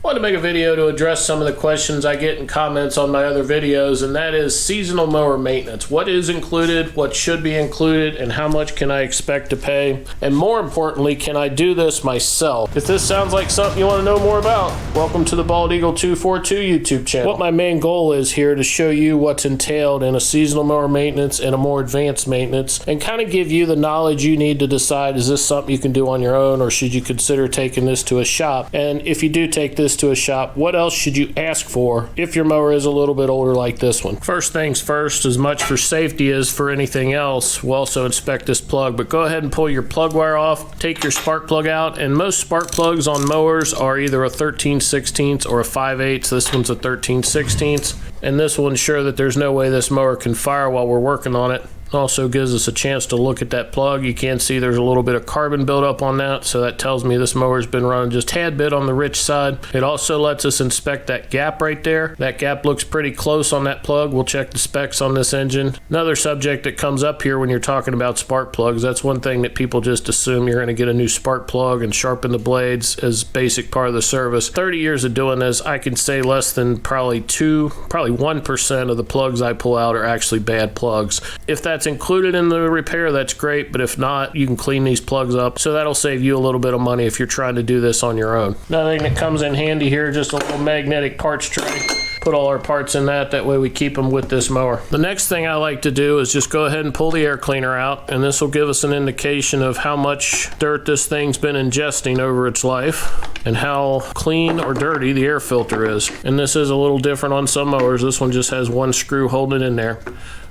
I wanted to make a video to address some of the questions I get in comments on my other videos, and that is seasonal mower maintenance. What is included, what should be included, and how much can I expect to pay? And more importantly, can I do this myself? If this sounds like something you want to know more about, welcome to the Bald Eagle 242 YouTube channel. What my main goal is here to show you what's entailed in a seasonal mower maintenance and a more advanced maintenance, and kind of give you the knowledge you need to decide, is this something you can do on your own, or should you consider taking this to a shop? And if you do take this to a shop, what else should you ask for if your mower is a little bit older like this one? First things first, as much for safety as for anything else, we'll also inspect this plug, but go ahead and pull your plug wire off, take your spark plug out, and most spark plugs on mowers are either a 13/16 or a 5/8. This one's a 13/16, and this will ensure that there's no way this mower can fire while we're working on it. Also gives us a chance to look at that plug. You can see there's a little bit of carbon buildup on that, so that tells me this mower's been running just a tad bit on the rich side. It also lets us inspect that gap right there. That gap looks pretty close on that plug. We'll check the specs on this engine. Another subject that comes up here when you're talking about spark plugs, that's one thing that people just assume you're going to get a new spark plug and sharpen the blades as basic part of the service. 30 years of doing this, I can say less than probably 1% of the plugs I pull out are actually bad plugs. If that's included in the repair, that's great, but if not, you can clean these plugs up, so that'll save you a little bit of money if you're trying to do this on your own. Another thing that comes in handy here, just a little magnetic parts tray. Put all our parts in that way we keep them with this mower. The next thing I like to do is just go ahead and pull the air cleaner out, and this will give us an indication of how much dirt this thing's been ingesting over its life and how clean or dirty the air filter is. And this is a little different on some mowers. This one just has one screw holding it in there.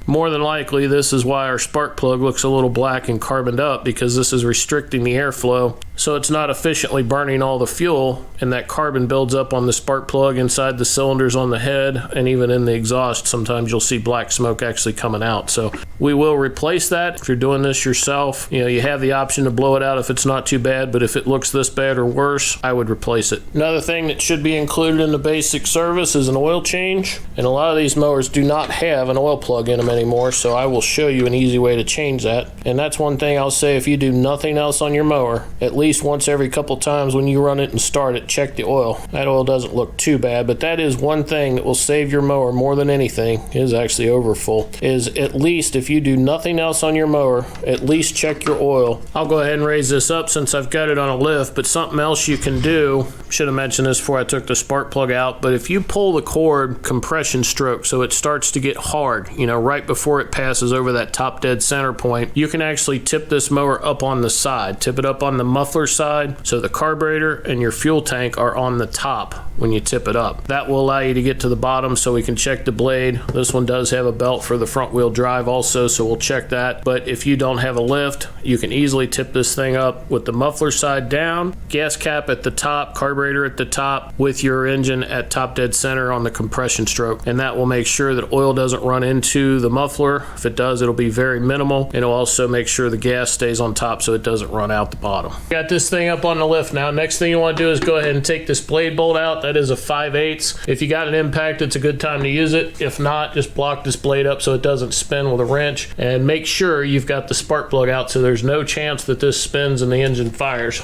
More than likely, this is why our spark plug looks a little black and carboned up, because this is restricting the airflow, so it's not efficiently burning all the fuel, and that carbon builds up on the spark plug inside the cylinders on the head, and even in the exhaust. Sometimes you'll see black smoke actually coming out. So we will replace that. If you're doing this yourself, you have the option to blow it out if it's not too bad, but if it looks this bad or worse, I would replace it. Another thing that should be included in the basic service is an oil change, and a lot of these mowers do not have an oil plug in them anymore, so I will show you an easy way to change that. And that's one thing I'll say, if you do nothing else on your mower, at least once every couple times when you run it and start it, check the oil. That oil doesn't look too bad, but that is one thing that will save your mower more than anything. It is actually overfull. Is at least, if you do nothing else on your mower, at least check your oil. I'll go ahead and raise this up since I've got it on a lift, but something else you can do, should have mentioned this before I took the spark plug out, but if you pull the cord compression stroke so it starts to get hard, right before it passes over that top dead center point, you can actually tip this mower up on the side. Tip it up on the muffler side, so the carburetor and your fuel tank are on the top when you tip it up. That will allow you to get to the bottom so we can check the blade. This one does have a belt for the front wheel drive also, so we'll check that. But if you don't have a lift, you can easily tip this thing up with the muffler side down, gas cap at the top, carburetor at the top, with your engine at top dead center on the compression stroke, and that will make sure that oil doesn't run into the muffler. If it does, it'll be very minimal, and it'll also make sure the gas stays on top so it doesn't run out the bottom. Got this thing up on the lift now. Next thing you want to do is go ahead and take this blade bolt out. That is a 5/8. If you got an impact, it's a good time to use it. If not, just block this blade up so it doesn't spin with a wrench, and make sure you've got the spark plug out so there's no chance that this spins and the engine fires.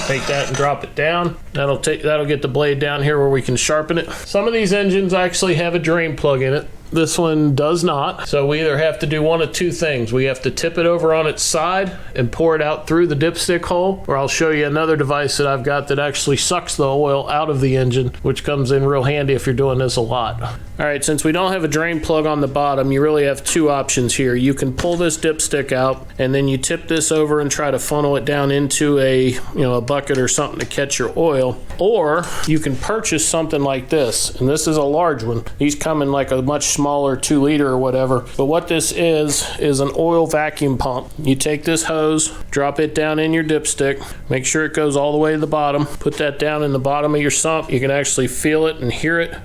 Take that and drop it down. That'll get the blade down here where we can sharpen it. Some of these engines actually have a drain plug in it. This one does not. So we either have to do one of two things. We have to tip it over on its side and pour it out through the dipstick hole, or I'll show you another device that I've got that actually sucks the oil out of the engine, which comes in real handy if you're doing this a lot. All right, since we don't have a drain plug on the bottom, you really have two options here. You can pull this dipstick out, and then you tip this over and try to funnel it down into a bucket or something to catch your oil. Or you can purchase something like this, and this is a large one. These come in like a much smaller 2-liter or whatever. But what this is an oil vacuum pump. You take this hose, drop it down in your dipstick, make sure it goes all the way to the bottom, put that down in the bottom of your sump. You can actually feel it and hear it.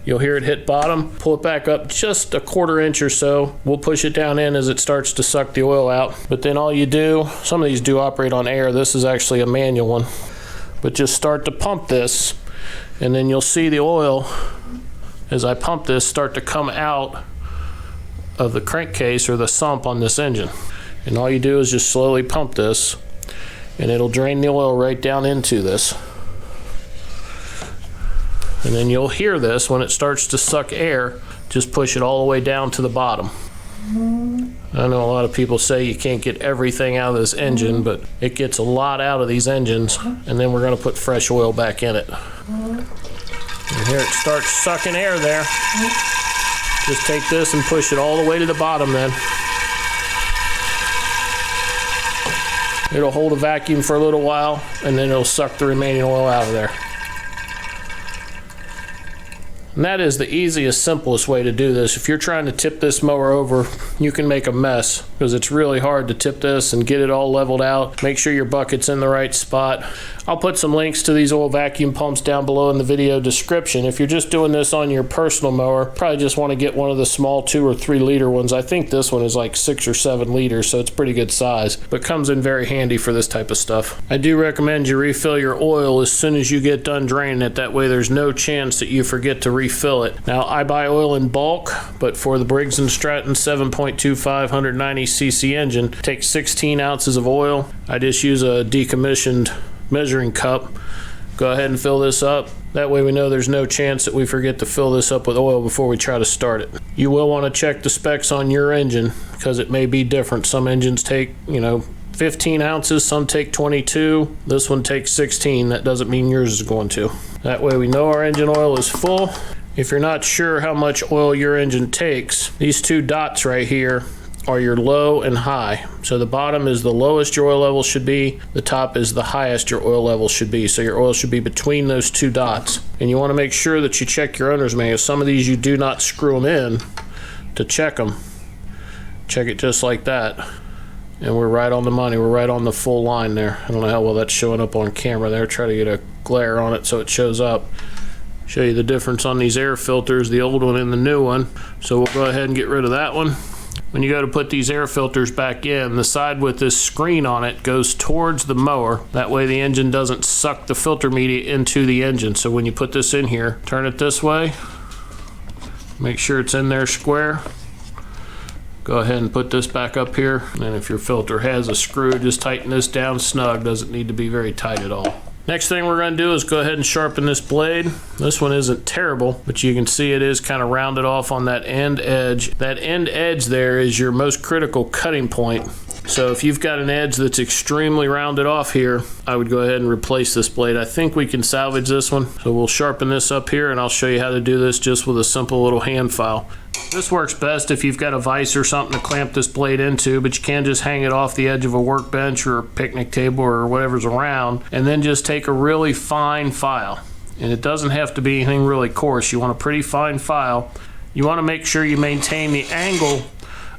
You'll hear it hit bottom. Pull it back up just a 1/4 inch or so. We'll push it down in as it starts to suck the oil out. But then all you do, some of these do operate on air. This is actually a manual one. But just start to pump this, and then you'll see the oil, as I pump this, start to come out of the crankcase or the sump on this engine. And all you do is just slowly pump this, and it'll drain the oil right down into this. And then you'll hear this when it starts to suck air. Just push it all the way down to the bottom. I know a lot of people say you can't get everything out of this engine, but it gets a lot out of these engines, and then we're going to put fresh oil back in it. And here it starts sucking air there. Just take this and push it all the way to the bottom then. It'll hold a vacuum for a little while, and then it'll suck the remaining oil out of there. And that is the easiest, simplest way to do this. If you're trying to tip this mower over, you can make a mess because it's really hard to tip this and get it all leveled out. Make sure your bucket's in the right spot. I'll put some links to these oil vacuum pumps down below in the video description. If you're just doing this on your personal mower, probably just want to get one of the small 2 or 3 liter ones. I think this one is like 6 or 7 liters, so it's pretty good size, but comes in very handy for this type of stuff. I do recommend you refill your oil as soon as you get done draining it. That way there's no chance that you forget to refill it. Now, I buy oil in bulk, but for the Briggs & Stratton 7.25 190cc engine, take 16 ounces of oil. I just use a decommissioned measuring cup. Go ahead and fill this up. That way we know there's no chance that we forget to fill this up with oil before we try to start it. You will want to check the specs on your engine because it may be different. Some engines take, 15 ounces, some take 22. This one takes 16. That doesn't mean yours is going to. That way we know our engine oil is full. If you're not sure how much oil your engine takes, these 2 dots right here are your low and high. So the bottom is the lowest your oil level should be, the top is the highest your oil level should be. So your oil should be between those 2 dots. And you want to make sure that you check your owner's manual. Some of these you do not screw them in to check them. Check it just like that. And we're right on the money. We're right on the full line there. I don't know how well that's showing up on camera there. Try to get a glare on it so it shows up. Show you the difference on these air filters, the old one and the new one. So we'll go ahead and get rid of that one. When you go to put these air filters back in, the side with this screen on it goes towards the mower. That way the engine doesn't suck the filter media into the engine. So when you put this in here, turn it this way. Make sure it's in there square. Go ahead and put this back up here. And if your filter has a screw, just tighten this down snug. Doesn't need to be very tight at all. Next thing we're going to do is go ahead and sharpen this blade. This one isn't terrible, but you can see it is kind of rounded off on that end edge. That end edge there is your most critical cutting point. So if you've got an edge that's extremely rounded off here, I would go ahead and replace this blade. I think we can salvage this one. So we'll sharpen this up here and I'll show you how to do this just with a simple little hand file. This works best if you've got a vise or something to clamp this blade into, but you can just hang it off the edge of a workbench or a picnic table or whatever's around, and then just take a really fine file. And it doesn't have to be anything really coarse. You want a pretty fine file. You want to make sure you maintain the angle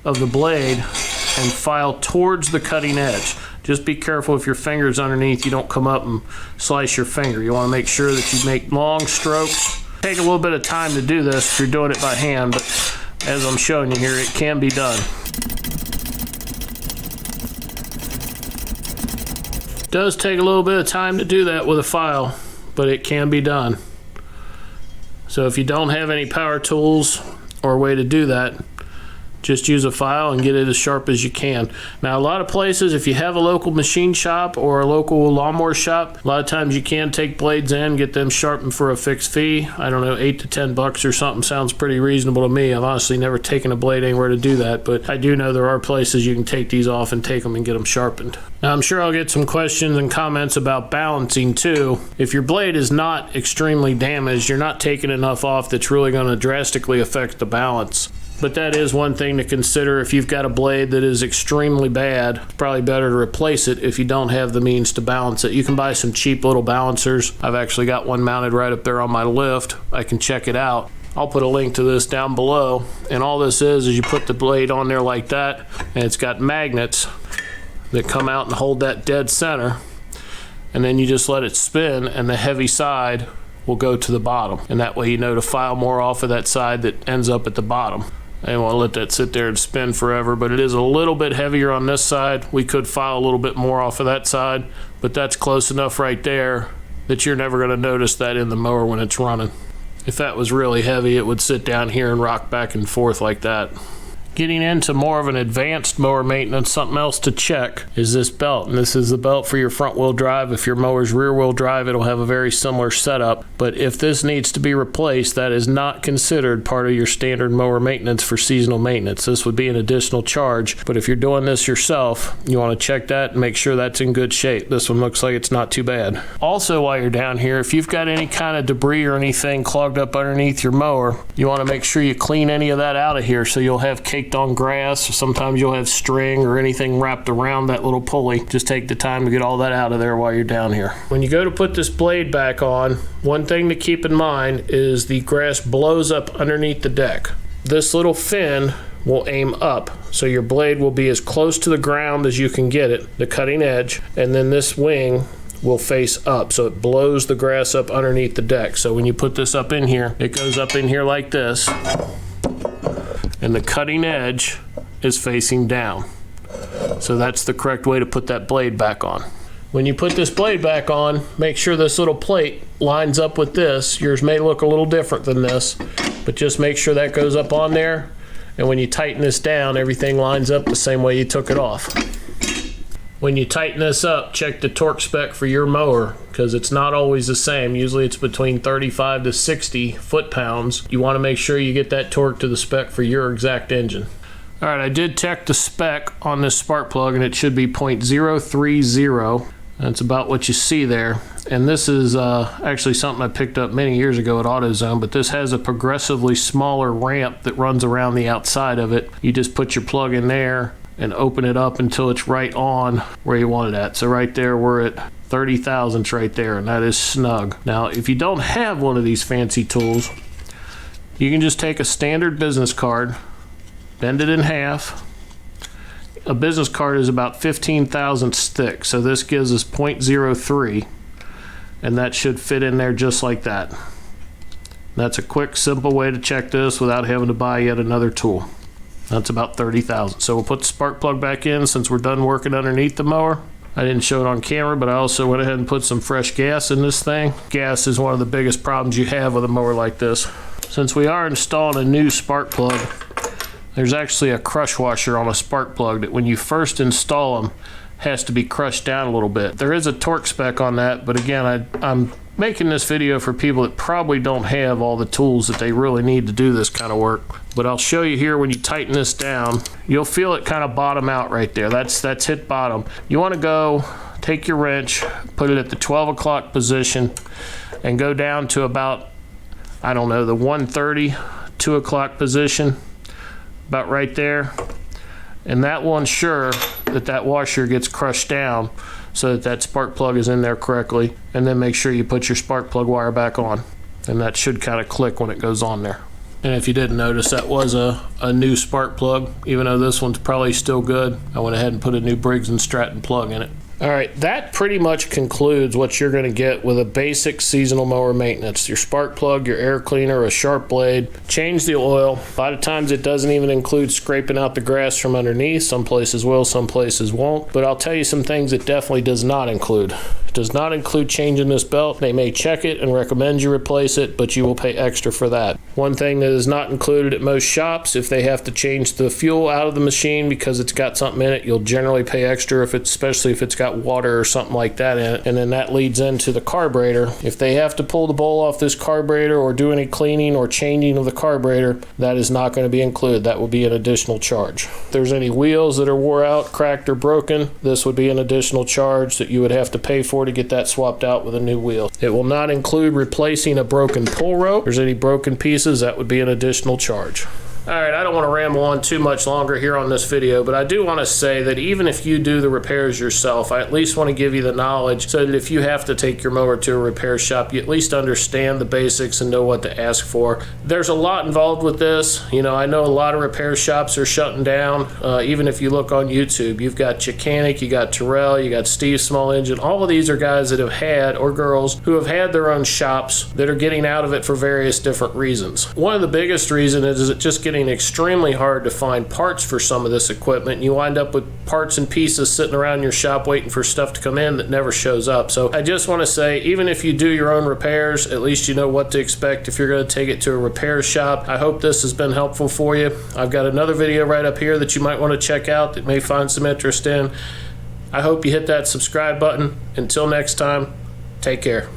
of the blade and file towards the cutting edge. Just be careful if your finger's underneath, you don't come up and slice your finger. You want to make sure that you make long strokes. Take a little bit of time to do this if you're doing it by hand, but as I'm showing you here, it can be done. It does take a little bit of time to do that with a file, but it can be done. So if you don't have any power tools or a way to do that, just use a file and get it as sharp as you can. Now, a lot of places, if you have a local machine shop or a local lawnmower shop, a lot of times you can take blades in, get them sharpened for a fixed fee. I don't know, $8 to $10 or something sounds pretty reasonable to me. I've honestly never taken a blade anywhere to do that, but I do know there are places you can take these off and take them and get them sharpened. Now, I'm sure I'll get some questions and comments about balancing too. If your blade is not extremely damaged, you're not taking enough off that's really going to drastically affect the balance. But that is one thing to consider. If you've got a blade that is extremely bad, it's probably better to replace it if you don't have the means to balance it. You can buy some cheap little balancers. I've actually got one mounted right up there on my lift. I can check it out. I'll put a link to this down below. And all this is you put the blade on there like that, and it's got magnets that come out and hold that dead center. And then you just let it spin, and the heavy side will go to the bottom. And that way you know to file more off of that side that ends up at the bottom. I don't want to let that sit there and spin forever, but it is a little bit heavier on this side. We could file a little bit more off of that side, but that's close enough right there that you're never going to notice that in the mower when it's running. If that was really heavy, it would sit down here and rock back and forth like that. Getting into more of an advanced mower maintenance, something else to check is this belt. And this is the belt for your front wheel drive. If your mower's rear wheel drive, it'll have a very similar setup. But if this needs to be replaced, that is not considered part of your standard mower maintenance for seasonal maintenance. This would be an additional charge. But if you're doing this yourself, you want to check that and make sure that's in good shape. This one looks like it's not too bad. Also, while you're down here, if you've got any kind of debris or anything clogged up underneath your mower, you want to make sure you clean any of that out of here, so you'll have caked on grass, or sometimes you'll have string or anything wrapped around that little pulley. Just take the time to get all that out of there while you're down here. When you go to put this blade back on, one thing to keep in mind is the grass blows up underneath the deck. This little fin will aim up, so your blade will be as close to the ground as you can get it, the cutting edge, and then this wing will face up, so it blows the grass up underneath the deck. So when you put this up in here, it goes up in here like this, and the cutting edge is facing down. So that's the correct way to put that blade back on. When you put this blade back on, make sure this little plate lines up with this. Yours may look a little different than this, but just make sure that goes up on there. And when you tighten this down, everything lines up the same way you took it off. When you tighten this up, check the torque spec for your mower, because it's not always the same. Usually it's between 35 to 60 foot-pounds. You want to make sure you get that torque to the spec for your exact engine. All right, I did check the spec on this spark plug, and it should be 0.030. That's about what you see there. And this is actually something I picked up many years ago at AutoZone, but this has a progressively smaller ramp that runs around the outside of it. You just put your plug in there and open it up until it's right on where you want it at. So right there, we're at 30 thousandths right there, and that is snug. Now, if you don't have one of these fancy tools, you can just take a standard business card, bend it in half. A business card is about 15 thousandths thick, so this gives us 0.03, and that should fit in there just like that. That's a quick, simple way to check this without having to buy yet another tool. That's about 30 thousandths. So we'll put the spark plug back in since we're done working underneath the mower. I didn't show it on camera, but I also went ahead and put some fresh gas in this thing. Gas is one of the biggest problems you have with a mower like this. Since we are installing a new spark plug, there's actually a crush washer on a spark plug that when you first install them has to be crushed down a little bit. There is a torque spec on that, but again, I'm making this video for people that probably don't have all the tools that they really need to do this kind of work. But I'll show you here when you tighten this down, you'll feel it kind of bottom out right there. That's hit bottom. You want to go take your wrench, put it at the 12 o'clock position, and go down to about, I don't know, the 1:30, 2 o'clock position, about right there. And that will ensure that that washer gets crushed down so that that spark plug is in there correctly. And then make sure you put your spark plug wire back on. And that should kind of click when it goes on there. And if you didn't notice, that was a new spark plug. Even though this one's probably still good, I went ahead and put a new Briggs & Stratton plug in it. All right, that pretty much concludes what you're going to get with a basic seasonal mower maintenance. Your spark plug, your air cleaner, a sharp blade, change the oil. A lot of times it doesn't even include scraping out the grass from underneath. Some places will, some places won't. But I'll tell you some things it definitely does not include. It does not include changing this belt. They may check it and recommend you replace it, but you will pay extra for that. One thing that is not included at most shops, if they have to change the fuel out of the machine because it's got something in it, you'll generally pay extra, especially if it's got water or something like that in it. And then that leads into the carburetor. If they have to pull the bowl off this carburetor or do any cleaning or changing of the carburetor, that is not going to be included. That will be an additional charge. If there's any wheels that are wore out, cracked, or broken, this would be an additional charge that you would have to pay for to get that swapped out with a new wheel. It will not include replacing a broken pull rope. If there's any broken pieces, that would be an additional charge. All right, I don't want to ramble on too much longer here on this video, but I do want to say that even if you do the repairs yourself, I at least want to give you the knowledge so that if you have to take your mower to a repair shop, you at least understand the basics and know what to ask for. There's a lot involved with this. You know, I know a lot of repair shops are shutting down. Even if you look on YouTube, you've got Chicanic, you got Terrell, you got Steve Small Engine. All of these are guys that have had, or girls, who have had their own shops that are getting out of it for various different reasons. One of the biggest reasons is it just gets getting extremely hard to find parts for some of this equipment. You wind up with parts and pieces sitting around your shop waiting for stuff to come in that never shows up. So I just want to say, even if you do your own repairs, at least you know what to expect if you're going to take it to a repair shop. I hope this has been helpful for you. I've got another video right up here that you might want to check out that may find some interest in. I hope you hit that subscribe button. Until next time, take care.